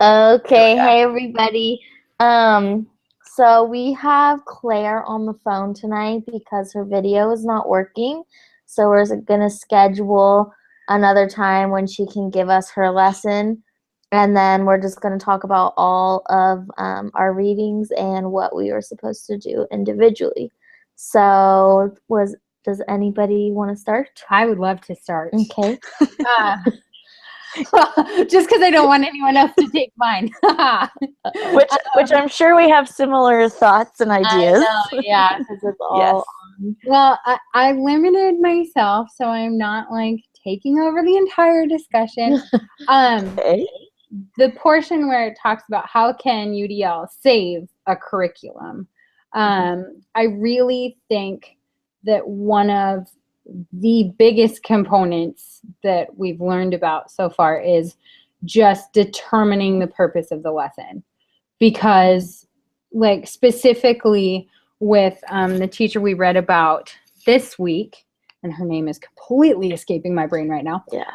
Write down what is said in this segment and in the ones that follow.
Okay, hey everybody. Um, so we have Claire on the phone tonight because her video is not working. So we're gonna schedule another time when she can give us her lesson, and then we're just gonna talk about all of our readings and what we were supposed to do individually. So, does anybody want to start? I would love to start. Okay. Just because I don't want anyone else to take mine. which I'm sure we have similar thoughts and ideas. I know, yeah, because it's all. Yes. Well, I limited myself, so I'm not like taking over the entire discussion. Okay. The portion where it talks about how can UDL save a curriculum, I really think that one of the biggest components that we've learned about so far is just determining the purpose of the lesson. Because, like, specifically with the teacher we read about this week, and her name is completely escaping my brain right now. Yeah.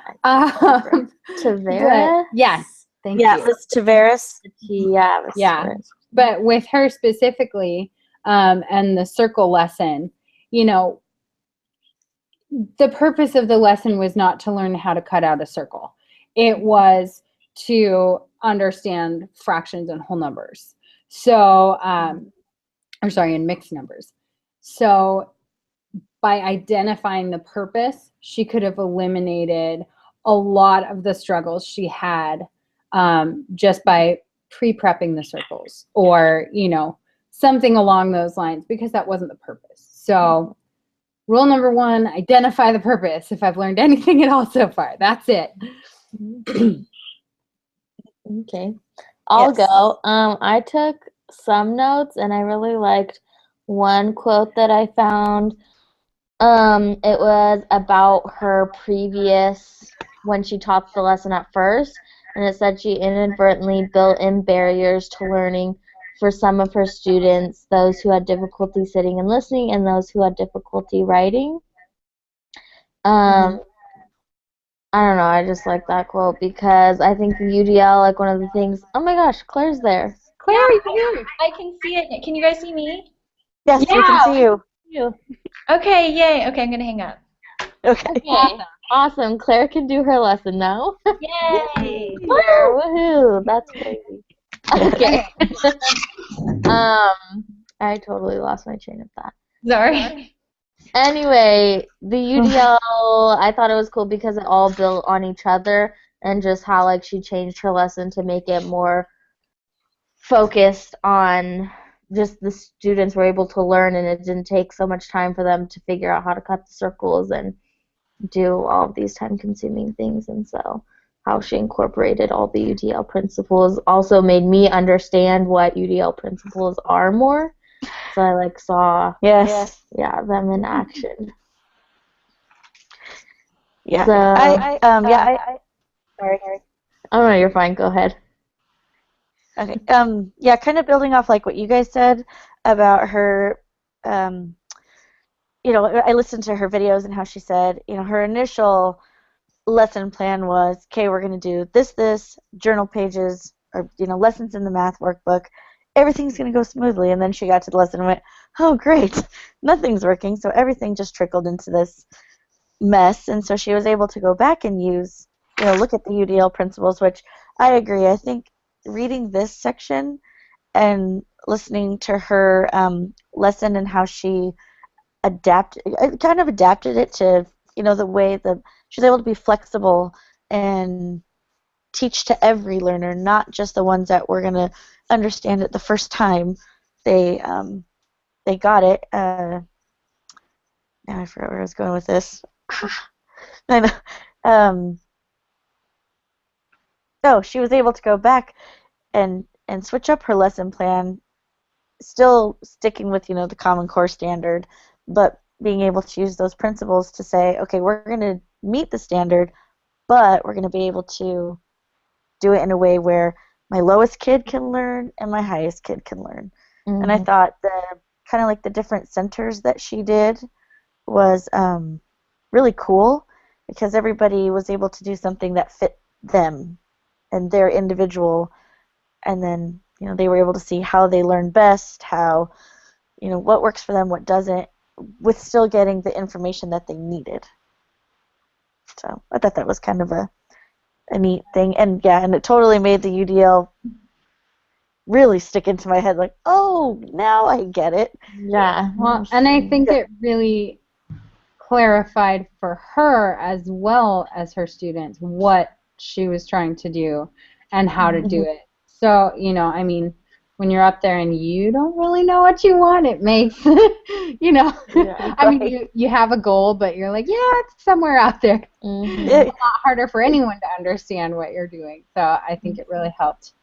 Tavares? Yes. Thank you. Miss Tavares. Yeah. But with her specifically, and the circle lesson, you know, the purpose of the lesson was not to learn how to cut out a circle. It was to understand fractions and whole numbers. So, and mixed numbers. So by identifying the purpose, she could have eliminated a lot of the struggles she had just by pre-prepping the circles or, something along those lines, because that wasn't the purpose. So rule number 1, identify the purpose. If I've learned anything at all so far, that's it. Okay. I'll go. I took some notes and I really liked one quote that I found. It was about her previous, when she taught the lesson at first, and it said she inadvertently built in barriers to learning for some of her students, those who had difficulty sitting and listening and those who had difficulty writing. I don't know, I just like that quote because I think the UDL, like one of the things, oh my gosh, Claire's there. Claire, are you here? I can see it. Can you guys see me? Yes, we can see you. Okay, yay. Okay, I'm going to hang up. Okay. Awesome. Claire can do her lesson now. Yay! Woohoo! That's crazy. Okay. I totally lost my train of thought. Sorry. Anyway, the UDL, I thought it was cool because it all built on each other and just how like she changed her lesson to make it more focused on just the students were able to learn, and it didn't take so much time for them to figure out how to cut the circles and do all of these time-consuming things. And so how she incorporated all the UDL principles also made me understand what UDL principles are more. So I saw them in action. Yeah. So, sorry. Oh no, you're fine. Go ahead. Okay. Kind of building off like what you guys said about her. I listened to her videos and how she said, her initial lesson plan was, okay, we're going to do this, journal pages, or, lessons in the math workbook. Everything's going to go smoothly. And then she got to the lesson and went, oh, great, nothing's working. So everything just trickled into this mess. And so she was able to go back and use, look at the UDL principles, which I agree. I think reading this section and listening to her lesson and how she adapted it to, the way that she's able to be flexible and teach to every learner, not just the ones that were going to understand it the first time they got it. Now I forgot where I was going with this. I know. She was able to go back and switch up her lesson plan, still sticking with, the Common Core standard, but being able to use those principles to say, okay, we're going to meet the standard, but we're going to be able to do it in a way where my lowest kid can learn and my highest kid can learn. Mm-hmm. And I thought the different centers that she did was really cool because everybody was able to do something that fit them and their individual and then they were able to see how they learn best, how what works for them, what doesn't, with still getting the information that they needed. So I thought that was kind of a neat thing, and it totally made the UDL really stick into my head, like, oh, now I get it. Yeah. Well, and I think it really clarified for her as well as her students what she was trying to do and how to do it. So, I mean, when you're up there and you don't really know what you want, it makes, I mean, you have a goal, but you're like, yeah, it's somewhere out there. It's a lot harder for anyone to understand what you're doing. So I think it really helped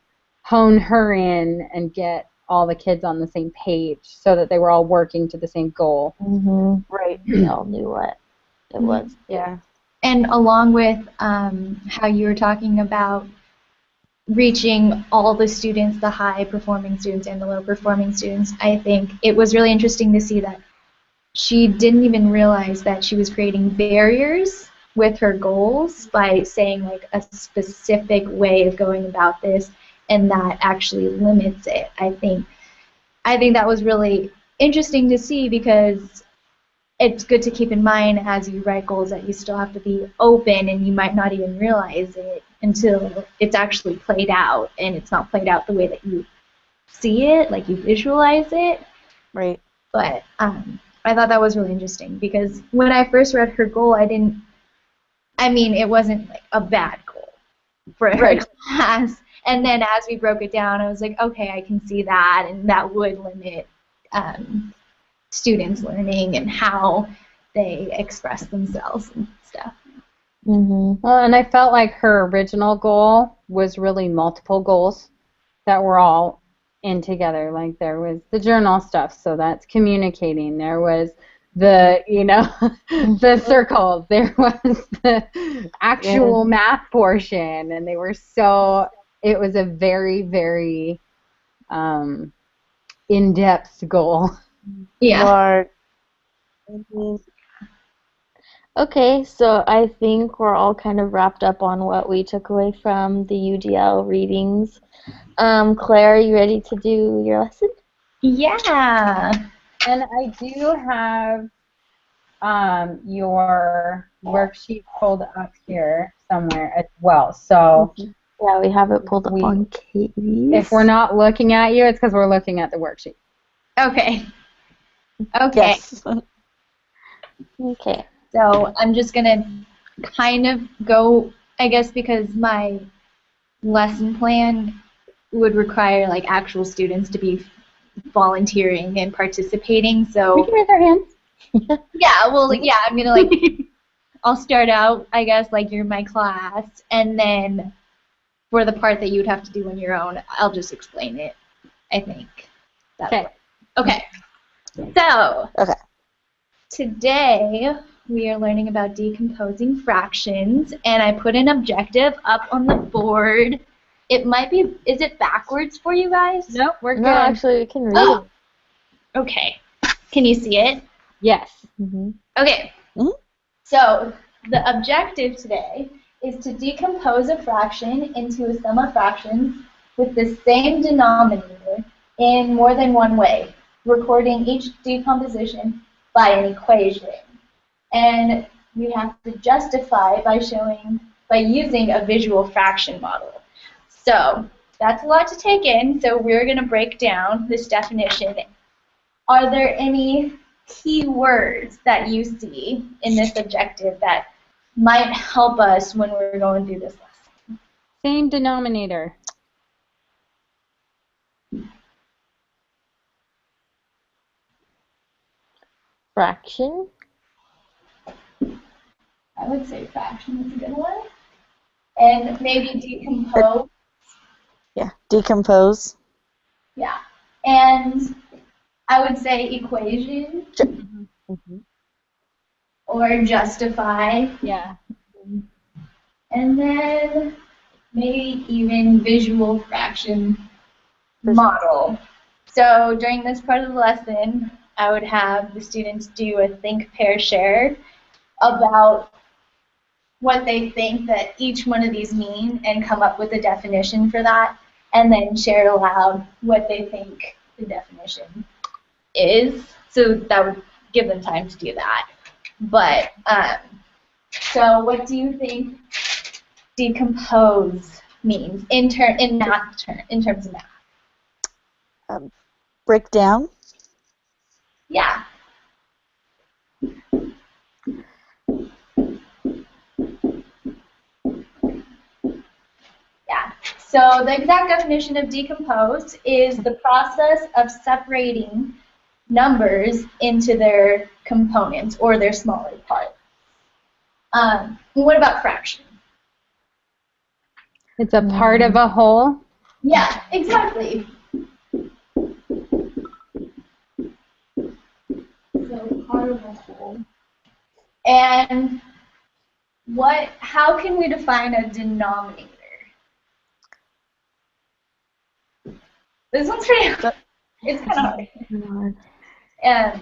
hone her in and get all the kids on the same page so that they were all working to the same goal. Right. They all knew what it was. Yeah. And along with how you were talking about reaching all the students, the high-performing students and the low-performing students, I think it was really interesting to see that she didn't even realize that she was creating barriers with her goals by saying like a specific way of going about this, and that actually limits it. I think that was really interesting to see, because it's good to keep in mind as you write goals that you still have to be open, and you might not even realize it until it's actually played out, and it's not played out the way that you see it, like you visualize it. Right. But I thought that was really interesting, because when I first read her goal, it wasn't like a bad goal for her class. And then as we broke it down, I was like, okay, I can see that, and that would limit students' learning and how they express themselves and stuff. Well, and I felt like her original goal was really multiple goals that were all in together. Like there was the journal stuff, so that's communicating. There was the, the circles. There was the actual math portion, and they were it was a very, very in-depth goal. Yeah. Okay, so I think we're all kind of wrapped up on what we took away from the UDL readings. Claire, are you ready to do your lesson? Yeah. And I do have your worksheet pulled up here somewhere as well. So yeah, we have it pulled up on Katie's. If we're not looking at you, it's because we're looking at the worksheet. Okay. Yes. Okay. So I'm just going to kind of go, I guess, because my lesson plan would require like actual students to be volunteering and participating. So we can raise our hands. Yeah, well, yeah, I'm going to I'll start out, I guess, like you're my class, and then for the part that you'd have to do on your own, I'll just explain it, I think. Okay. Okay. So, today we are learning about decomposing fractions, and I put an objective up on the board. It might be, is it backwards for you guys? Nope, we're good. No, actually, we can read it. Okay. Can you see it? Yes. Okay. So, the objective today is to decompose a fraction into a sum of fractions with the same denominator in more than one way, recording each decomposition by an equation. And we have to justify by using a visual fraction model. So that's a lot to take in, so we're going to break down this definition. Are there any key words that you see in this objective that might help us when we're going through this lesson? Same denominator. Fraction. I would say fraction is a good one. And maybe decompose. Yeah, decompose. Yeah. And I would say equation. Or justify. Yeah. And then maybe even visual fraction model. So during this part of the lesson, I would have the students do a think, pair, share about what they think that each one of these mean and come up with a definition for that. and then share aloud what they think the definition is. So that would give them time to do that. But, so what do you think decompose means in terms of math? Break down. Yeah. Yeah. So the exact definition of decompose is the process of separating numbers into their components or their smaller parts. What about fraction? It's a part of a whole. Yeah, exactly. So part of a whole. And how can we define a denominator? This one's pretty hard. It's kind of hard. At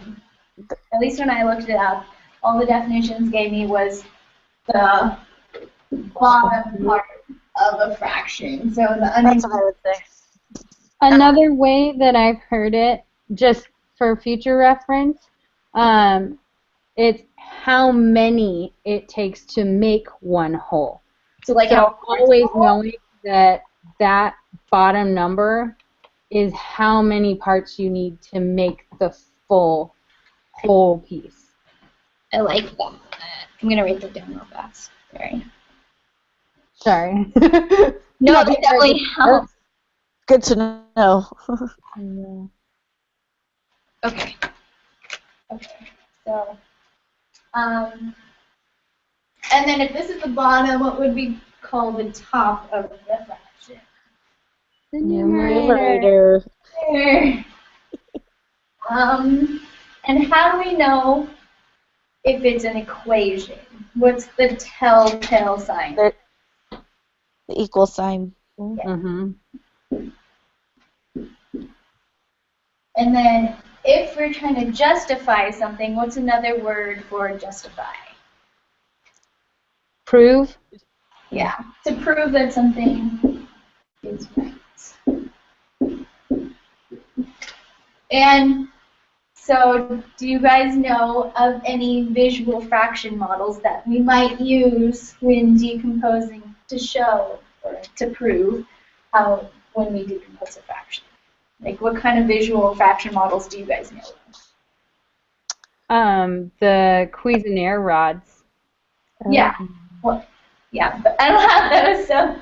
least when I looked it up, all the definitions gave me was the bottom part of a fraction. So the That's what I would say. Another way that I've heard it, just for future reference, it's how many it takes to make one whole. So like So always knowing that that bottom number is how many parts you need to make the full whole piece. I like that. I'm gonna write that down real fast. Sorry. No, that definitely helps. Good to know. Yeah. Okay. So, and then if this is the bottom, what would we call the top of the fraction? The Numerator. And how do we know if it's an equation? What's the telltale sign? The equal sign. Mm-hmm. And then if we're trying to justify something, what's another word for justify? Prove. Yeah, to prove that something is right. And so do you guys know of any visual fraction models that we might use when decomposing to show or to prove how when we decompose a fraction? Like what kind of visual fraction models do you guys know of? The Cuisenaire rods. Yeah. Well, yeah, but I don't have those, so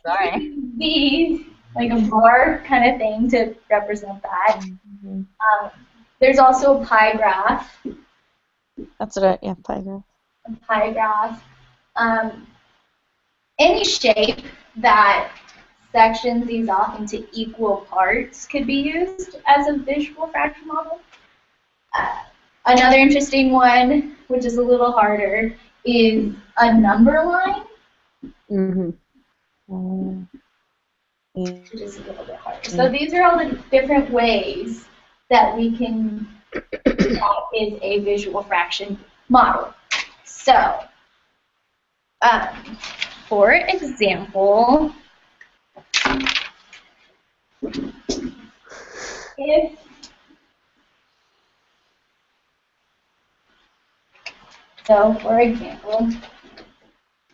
Sorry. these, like a bar kind of thing to represent that. There's also a pie graph. That's what pie graph. A pie graph. Any shape that sections these off into equal parts could be used as a visual fraction model. Another interesting one, which is a little harder, is a number line. Mm-hmm. Which is a little bit harder. So these are all the different ways that we can that is a visual fraction model. So, for example,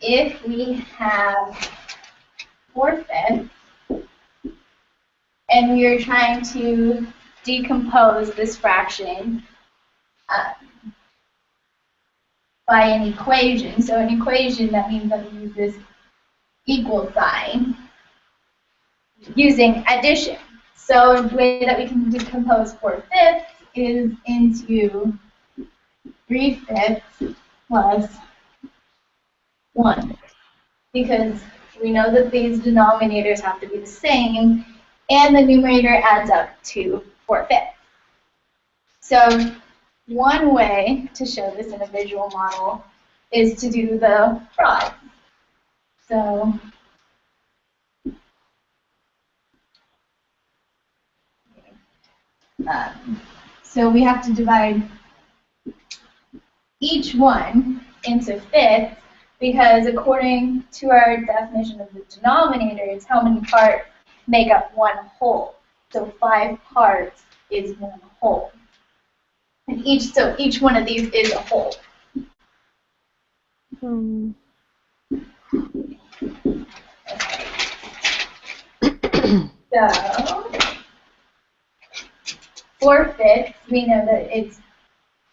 if we have 4/5 and we are trying to decompose this fraction by an equation. So an equation, that means that we use this equal sign using addition. So the way that we can decompose 4/5 is into 3/5 plus 1. Because we know that these denominators have to be the same, and the numerator adds up to 4/5. So one way to show this in a visual model is to do the rod. So we have to divide each one into fifths because according to our definition of the denominator, it's how many parts make up one whole. So 5 parts is one whole. And each one of these is a whole. So 4/5, we know that it's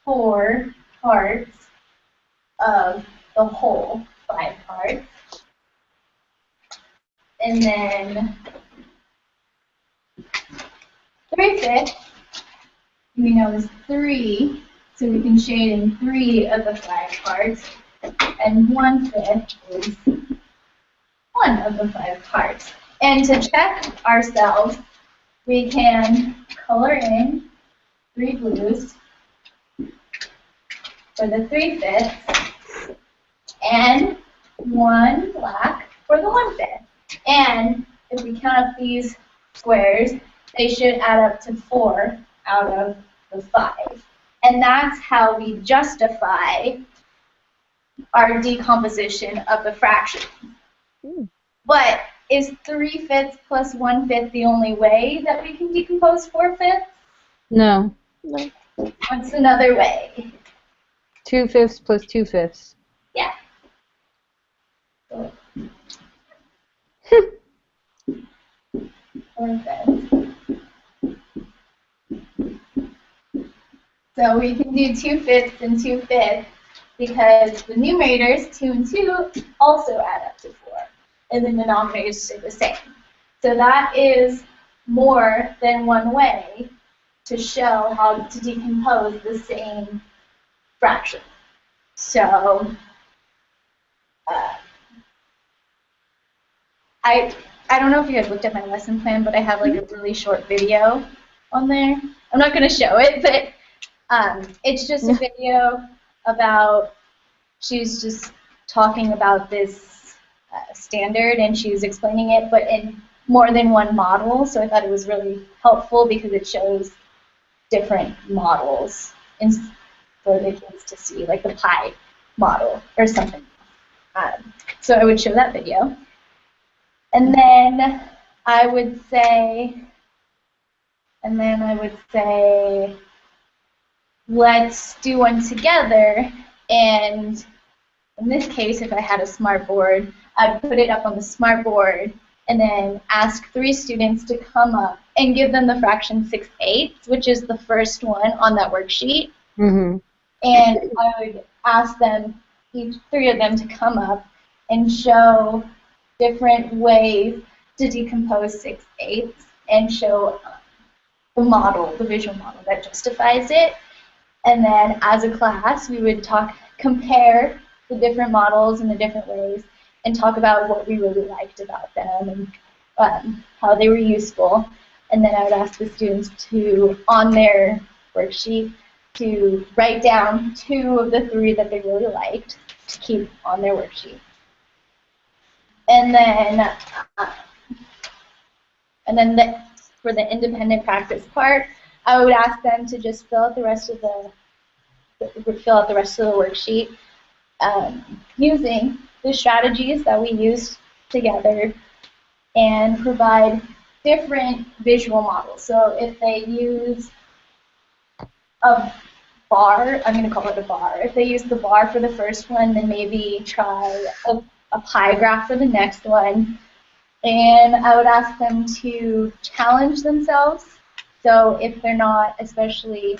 4 parts of the whole 5 parts. And then 3/5, we know is 3, so we can shade in 3 of the 5 parts. And 1/5 is 1 of the 5 parts. And to check ourselves, we can color in 3 blues for the 3/5 and 1 black for the 1/5. And if we count up these squares, they should add up to 4 out of the 5. And that's how we justify our decomposition of the fraction. But is 3/5 plus 1/5 the only way that we can decompose 4/5? No. What's another way? 2/5 plus 2/5. Yeah. So we can do 2/5 and 2/5 because the numerators, 2 and 2, also add up to 4. And the denominators stay the same. So that is more than one way to show how to decompose the same fraction. So I don't know if you guys looked at my lesson plan, but I have like a really short video on there. I'm not going to show it, but it's just a video about, she's just talking about this standard, and she was explaining it, but in more than one model. So I thought it was really helpful because it shows different models for the kids to see, like the pie model or something. So I would show that video. And then I would say, let's do one together. And in this case, if I had a smart board, I'd put it up on the smart board and then ask 3 students to come up and give them the fraction 6/8, which is the first one on that worksheet. Mm-hmm. And I would ask them, each 3 of them, to come up and show different ways to decompose 6/8 and show the model, the visual model that justifies it. And then as a class, we would compare the different models in the different ways and talk about what we really liked about them and how they were useful. And then I would ask the students to, on their worksheet, to write down 2 of the 3 that they really liked to keep on their worksheet. And then for the independent practice part, I would ask them to just fill out the rest of the worksheet using the strategies that we used together and provide different visual models. So if they use a bar, I'm going to call it a bar. If they use the bar for the first one, then maybe try a pie graph for the next one. And I would ask them to challenge themselves. So if they're not, especially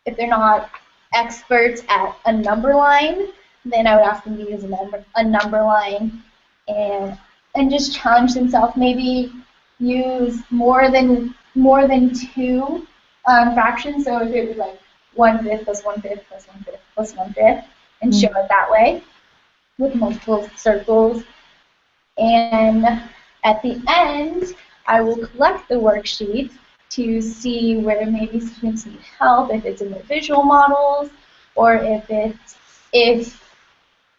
if they're not experts at a number line, then I would ask them to use a number line and just challenge themselves. Maybe use more than 2 fractions. So if it was like 1/5 plus 1/5 plus 1/5 plus 1/5, and show it that way with multiple circles. And at the end, I will collect the worksheet to see where maybe students need help, if it's in the visual models, or if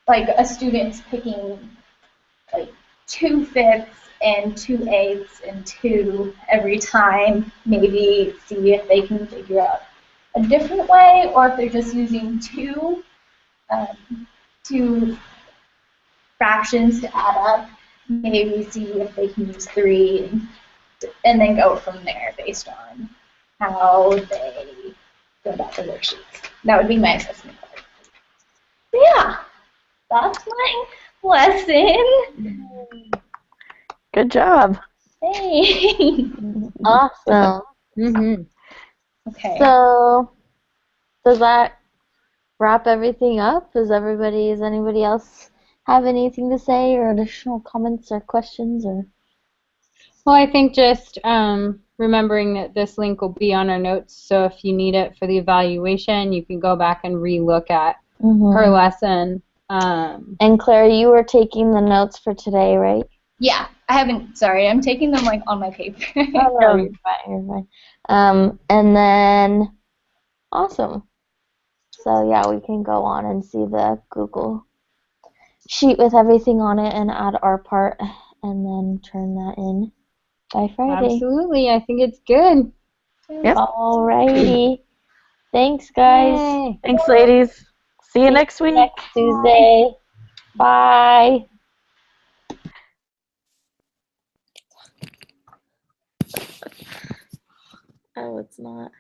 like a student's picking like 2/5 and 2/8 and 2 every time, maybe see if they can figure out a different way, or if they're just using 2 two fractions to add up. Maybe see if they can use 3 and then go from there based on how they go about the worksheets. That would be my assessment card. Yeah, that's my lesson. Good job. Hey. Awesome. Mm-hmm. Okay. So, does that wrap everything up? Does anybody else have anything to say or additional comments or questions or? Well, I think just remembering that this link will be on our notes, so if you need it for the evaluation, you can go back and re-look at her lesson. And Claire, you were taking the notes for today, right? Yeah, I haven't. Sorry, I'm taking them like on my paper. Oh, no, you're fine. You're fine. And then, awesome. So yeah, we can go on and see the Google sheet with everything on it and add our part, and then turn that in by Friday. Absolutely, I think it's good. Yep. Alrighty. Thanks, guys. Yay. Thanks, ladies. See you next week. Next Tuesday. Bye. Oh, it's not.